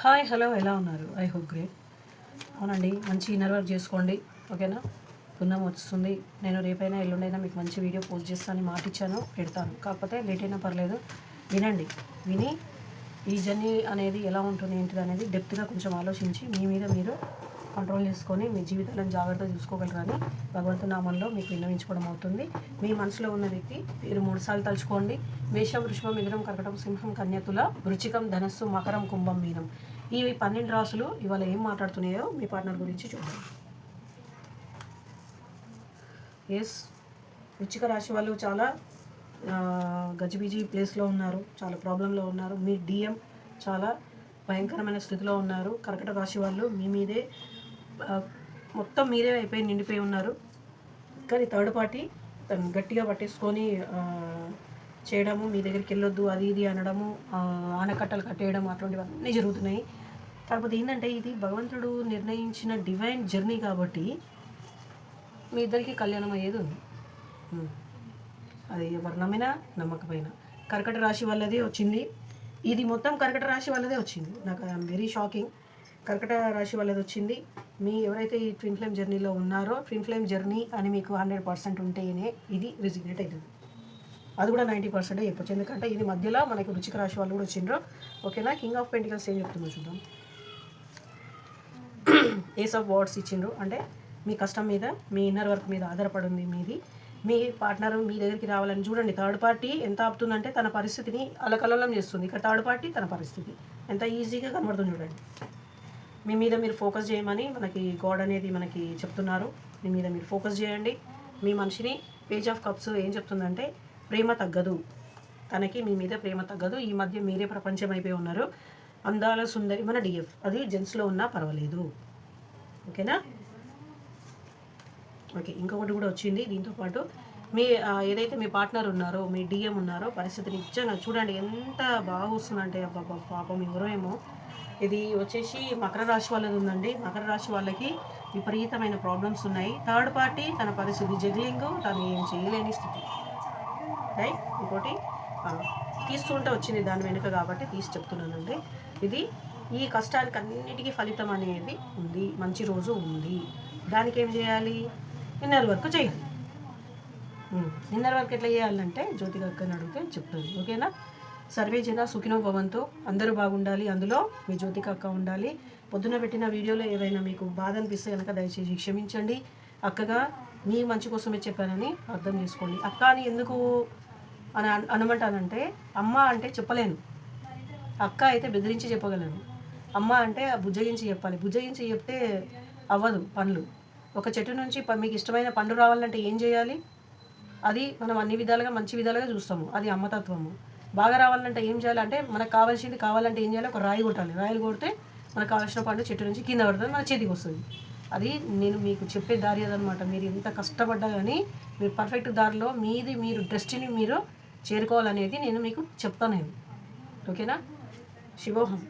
Hi hello ఎలా ఉన్నారు? I hope great. అవునండి, మంచి ఇన్నర్ వర్క్ చేసుకోండి. ఓకేనా? పుణ్యం వస్తుంది. నేను రేపైనా ఎల్లుండైనా మీకు మంచి వీడియో పోస్ట్ చేస్తాను, మాట ఇచ్చాను, పెడతాను. కాకపోతే లేట్ అయినా పర్లేదు, వినండి. విని ఈ జర్నీ అనేది ఎలా ఉంటుంది ఏంటిది అనేది డెప్త్గా కొంచెం ఆలోచించి మీ మీద మీరు కంట్రోల్ చేసుకొని మీ జీవితాలను జాగ్రత్తగా చూసుకోగలరని భగవంతుని నామంలో మీకు విన్నవించుకోవడం అవుతుంది. మీ మనసులో ఉన్న వ్యక్తి మీరు 3 సార్లు తలుచుకోండి. మేషం, వృషభం, మిథునం, కర్కటం, సింహం, కన్య, తుల, వృచ్చికం, ధనస్సు, మకరం, కుంభం, మీనం. ఈ 12 రాసులు ఇవాళ ఏం మాట్లాడుతున్నాయో మీ పార్ట్నర్ గురించి చూద్దాం. ఎస్, వృచ్చిక రాశి వాళ్ళు చాలా గజిబిజి ప్లేస్లో ఉన్నారు, చాలా ప్రాబ్లంలో ఉన్నారు. మీ డిఎం చాలా భయంకరమైన స్థితిలో ఉన్నారు. కర్కట రాశి వాళ్ళు మీ మీదే మొత్తం మీరే అయిపోయి నిండిపోయి ఉన్నారు. కానీ థర్డ్ పార్టీ తను గట్టిగా పట్టేసుకొని చేయడము, మీ దగ్గరికి వెళ్ళొద్దు అది ఇది అనడము, ఆనకట్టలు కట్టేయడం, అటువంటివన్నీ జరుగుతున్నాయి. కాకపోతే ఏంటంటే ఇది భగవంతుడు నిర్ణయించిన డివైన్ జర్నీ కాబట్టి మీ ఇద్దరికి కళ్యాణం అయ్యేది ఉంది. అది ఎవరు నమ్మినా నమ్మకపోయినా. కర్కట రాశి వాళ్ళదే వచ్చింది. ఇది మొత్తం కర్కట రాశి వాళ్ళదే వచ్చింది. నాకు ఐఎమ్ వెరీ షాకింగ్. కర్కట రాశి వాళ్ళది వచ్చింది. మీ ఎవరైతే ఈ ట్విన్ ఫ్లేమ్ జర్నీలో ఉన్నారో, ట్విన్ ఫ్లేమ్ జర్నీ అని మీకు 100% ఉంటేనే ఇది రిజిగ్నేట్ అవుతుంది. అది కూడా 90% చెప్పచ్చు. ఎందుకంటే ఇది మధ్యలో మనకి వృచ్చిక రాశి వాళ్ళు కూడా వచ్చిండ్రు. ఓకేనా? కింగ్ ఆఫ్ పెంటికల్స్ ఏం చెప్తుందో చూద్దాం. ఏస్ ఆఫ్ వార్డ్స్ ఇచ్చిండ్రు. అంటే మీ కష్టం మీద, మీ ఇన్నర్ వర్క్ మీద ఆధారపడింది మీది. మీ పార్ట్నర్ మీ దగ్గరికి రావాలని చూడండి. థర్డ్ పార్టీ ఎంత ఆపుతుందంటే తన పరిస్థితిని అలకల్లోలం చేస్తుంది. ఇక్కడ థర్డ్ పార్టీ తన పరిస్థితి ఎంత ఈజీగా కనబడుతుంది చూడండి. మీ మీద మీరు ఫోకస్ చేయమని మనకి గాడ్ అనేది మనకి చెప్తున్నారు. మీ మీద మీరు ఫోకస్ చేయండి. మీ మనిషిని పేజ్ ఆఫ్ కప్స్ ఏం చెప్తుందంటే ప్రేమ తగ్గదు, తనకి మీ మీద ప్రేమ తగ్గదు. ఈ మధ్య మీరే ప్రపంచం అయిపోయి ఉన్నారు. అందాల సుందరి మన డిఎఫ్, అది జెంట్స్లో ఉన్నా పర్వాలేదు. ఓకేనా? ఓకే, ఇంకొకటి కూడా వచ్చింది దీంతోపాటు. మీ ఏదైతే మీ పార్ట్నర్ ఉన్నారో, మీ డిఎం ఉన్నారో, పరిస్థితి నిజంగా చూడండి ఎంత బాగా వస్తుందంటే అబ్బా పాపం ఎవరో ఏమో. ఇది వచ్చేసి మకర రాశి వాళ్ళది ఉందండి. మకర రాశి వాళ్ళకి విపరీతమైన ప్రాబ్లమ్స్ ఉన్నాయి. థర్డ్ పార్టీ తన పరిస్థితి జగ్లింగ్, తను ఏం చేయలేని స్థితి. రైట్? ఇంకోటి తీస్తుంటే వచ్చింది దాని వెనుక కాబట్టి తీసి చెప్తున్నానండి. ఇది ఈ కష్టానికి అన్నిటికీ ఫలితం అనేది ఉంది, మంచి రోజు ఉంది. దానికి ఏం చేయాలి? ఇన్నర్ వర్క్ చేయాలి. ఇన్నర్ వర్క్ ఎట్లా చేయాలంటే జ్యోతిక అక్కని అడిగితే చెప్తుంది. ఓకేనా? సర్వే జన సుఖినో భవంతు, అందరూ బాగుండాలి, అందులో మీ జ్యోతిక అక్క ఉండాలి. పొద్దున పెట్టిన వీడియోలో ఏదైనా మీకు బాధ అనిపిస్తే కనుక దయచేసి క్షమించండి. అక్కగా మీ మంచి కోసమే చెప్పానని అర్థం చేసుకోండి. అక్క అని ఎందుకు అని అనమంటానంటే, అమ్మ అంటే చెప్పలేను, అక్క అయితే బెదిరించి చెప్పగలను. అమ్మ అంటే బుజ్జగించి చెప్పాలి. బుజ్జగించి చెప్తే అవ్వదు పనులు. ఒక చెట్టు నుంచి మీకు ఇష్టమైన పండు రావాలంటే ఏం చేయాలి? అది మనం అన్ని విధాలుగా మంచి విధాలుగా చూస్తాము, అది అమ్మతత్వము. బాగా రావాలంటే ఏం చేయాలి అంటే మనకు కావాలంటే ఏం చేయాలి? ఒక రాయి కొట్టాలి. రాయిలు కొడితే మనకు కావాల్సిన పండు చెట్టు నుంచి కింద పడుతుంది, మన చేతికి వస్తుంది. అది నేను మీకు చెప్పే దారి అదనమాట. మీరు ఎంత కష్టపడ్డా కానీ మీరు పర్ఫెక్ట్ దారిలో మీది మీరు డెస్టినీ మీరు చేరుకోవాలనేది నేను మీకు చెప్తాను. ఓకేనా? శివోహం.